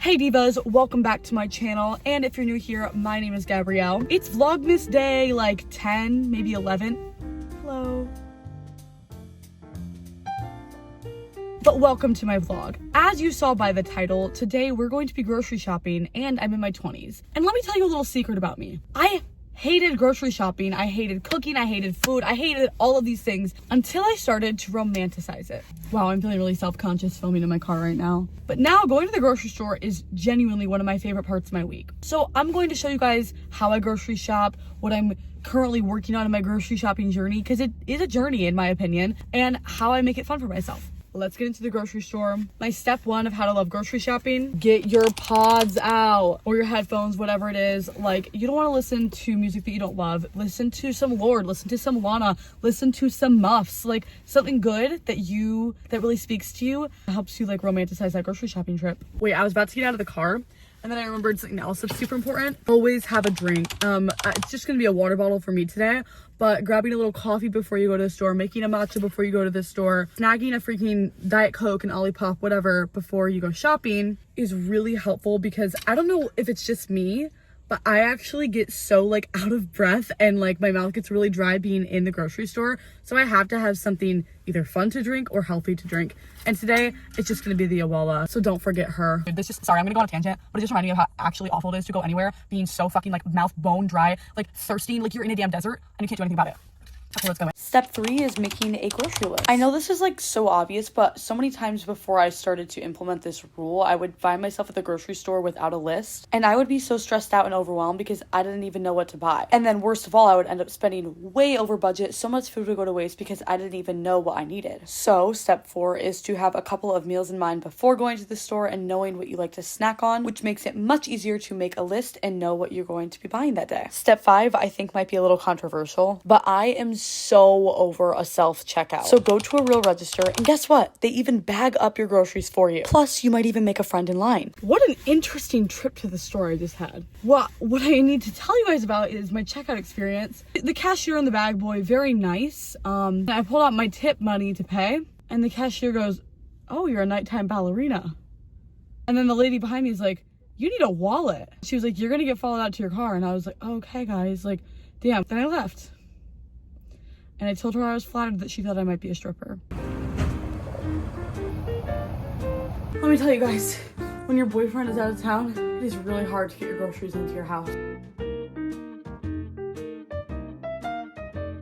Hey divas, welcome back to my channel, and if you're new here, my name is Gabrielle. It's Vlogmas day like 10, maybe 11. Hello. But welcome to my vlog. As you saw by the title, today we're going to be grocery shopping, and I'm in my 20s. And let me tell you a little secret about me. I hated grocery shopping, I hated cooking, I hated food, I hated all of these things until I started to romanticize it. Wow, I'm feeling really self-conscious filming in my car right now. But now going to the grocery store is genuinely one of my favorite parts of my week. So I'm going to show you guys how I grocery shop, what I'm currently working on in my grocery shopping journey, because it is a journey in my opinion, and how I make it fun for myself. Let's get into the grocery store. My step one of how to love grocery shopping: get your pods out or your headphones, whatever it is. Like, you don't want to listen to music that you don't love. Listen to some Lorde, listen to some Lana, listen to some Muffs, like something good that really speaks to you, helps you like romanticize that grocery shopping trip. Wait, I was about to get out of the car, and then I remembered something else that's super important. Always have a drink. It's just gonna be a water bottle for me today, but grabbing a little coffee before you go to the store, making a matcha before you go to the store, snagging a freaking Diet Coke and Olipop, whatever, before you go shopping is really helpful, because I don't know if it's just me, but I actually get so like out of breath and like my mouth gets really dry being in the grocery store. So I have to have something either fun to drink or healthy to drink. And today it's just gonna be the Awala. So don't forget her. Sorry, I'm gonna go on a tangent, but it just reminded me of how actually awful it is to go anywhere being so fucking like mouth bone dry, like thirsty, like you're in a damn desert and you can't do anything about it. Okay, let's go. Step 3 is making a grocery list. I know this is like so obvious, but so many times before I started to implement this rule, I would find myself at the grocery store without a list, and I would be so stressed out and overwhelmed because I didn't even know what to buy. And then worst of all, I would end up spending way over budget. So much food would go to waste because I didn't even know what I needed. So step 4 is to have a couple of meals in mind before going to the store and knowing what you like to snack on, which makes it much easier to make a list and know what you're going to be buying that day. Step 5, I think, might be a little controversial, but I am so over a self-checkout. So go to a real register, and guess what? They even bag up your groceries for you. Plus, you might even make a friend in line. What an interesting trip to the store I just had. What I need to tell you guys about is my checkout experience. The cashier and the bag boy, very nice. I pulled out my tip money to pay, and the cashier goes, "Oh, you're a nighttime ballerina." And then the lady behind me is like, "You need a wallet." She was like, "You're gonna get followed out to your car." And I was like, "Oh, okay, guys." Like, damn. Then I left. And I told her I was flattered that she thought I might be a stripper. Let me tell you guys, when your boyfriend is out of town, it is really hard to get your groceries into your house.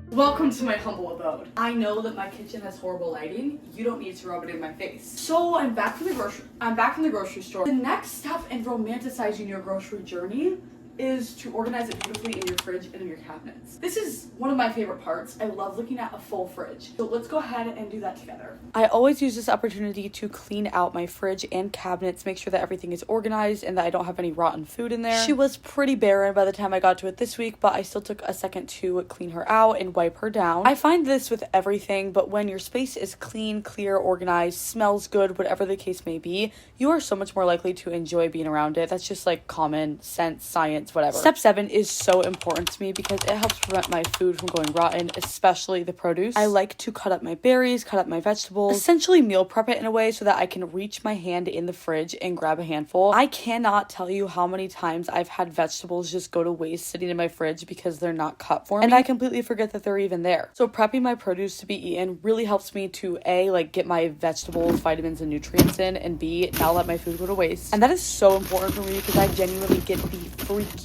Welcome to my humble abode. I know that my kitchen has horrible lighting. You don't need to rub it in my face. So I'm back from the grocery store. The next step in romanticizing your grocery journey is to organize it beautifully in your fridge and in your cabinets. This is one of my favorite parts. I love looking at a full fridge. So let's go ahead and do that together. I always use this opportunity to clean out my fridge and cabinets, make sure that everything is organized and that I don't have any rotten food in there. She was pretty barren by the time I got to it this week, but I still took a second to clean her out and wipe her down. I find this with everything, but when your space is clean, clear, organized, smells good, whatever the case may be, you are so much more likely to enjoy being around it. That's just like common sense, science, whatever. Step 7 is so important to me because it helps prevent my food from going rotten, especially the produce. I like to cut up my berries, cut up my vegetables, essentially meal prep it in a way so that I can reach my hand in the fridge and grab a handful. I cannot tell you how many times I've had vegetables just go to waste sitting in my fridge because they're not cut for me, and I completely forget that they're even there. So prepping my produce to be eaten really helps me to A, like get my vegetables, vitamins, and nutrients in, and B, not let my food go to waste. And that is so important for me because I genuinely get the freaking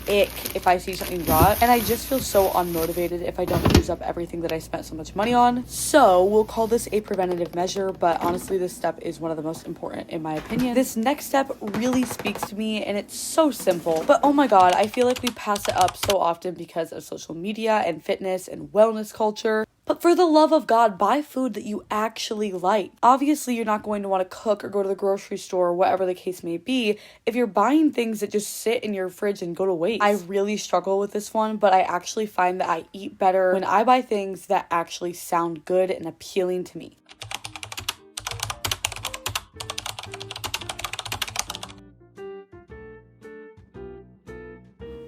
ick if I see something rot, and I just feel so unmotivated if I don't use up everything that I spent so much money on. So we'll call this a preventative measure, but honestly this step is one of the most important in my opinion. This next step really speaks to me and it's so simple, but oh my god, I feel like we pass it up so often because of social media and fitness and wellness culture. But for the love of God, buy food that you actually like. Obviously, you're not going to want to cook or go to the grocery store or whatever the case may be if you're buying things that just sit in your fridge and go to waste. I really struggle with this one, but I actually find that I eat better when I buy things that actually sound good and appealing to me.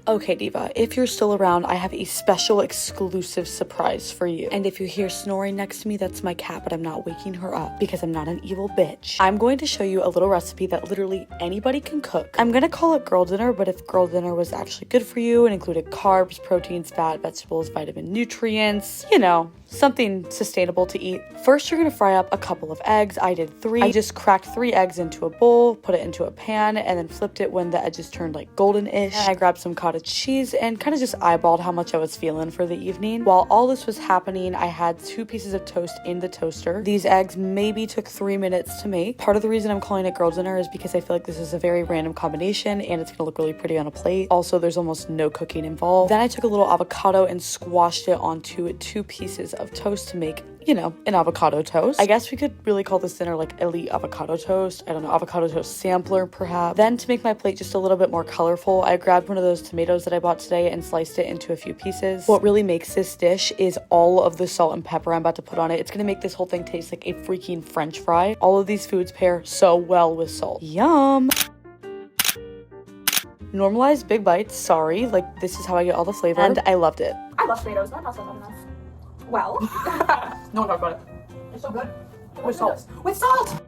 Okay, Diva, if you're still around, I have a special exclusive surprise for you. And if you hear snoring next to me, that's my cat, but I'm not waking her up because I'm not an evil bitch. I'm going to show you a little recipe that literally anybody can cook. I'm gonna call it girl dinner, but if girl dinner was actually good for you and included carbs, proteins, fat, vegetables, vitamin, nutrients, you know, something sustainable to eat. First, you're gonna fry up a couple of eggs. I did 3. I just cracked 3 eggs into a bowl, put it into a pan, and then flipped it when the edges turned like golden-ish. And I grabbed some cottage cheese and kind of just eyeballed how much I was feeling for the evening. While all this was happening, I had 2 pieces of toast in the toaster. These eggs maybe took 3 minutes to make. Part of the reason I'm calling it girl dinner is because I feel like this is a very random combination and it's gonna look really pretty on a plate. Also, there's almost no cooking involved. Then I took a little avocado and squashed it onto 2 pieces of toast to make, you know, an avocado toast. I guess we could really call this dinner like elite avocado toast. I don't know, avocado toast sampler perhaps. Then to make my plate just a little bit more colorful, I grabbed one of those tomatoes that I bought today and sliced it into a few pieces. What really makes this dish is all of the salt and pepper I'm about to put on it. It's gonna make this whole thing taste like a freaking French fry. All of these foods pair so well with salt. Yum! Normalize big bites, sorry, like this is how I get all the flavor, and I loved it. I love tomatoes, not also enough. Well, No one talked about it. it's so good. With salt. With salt!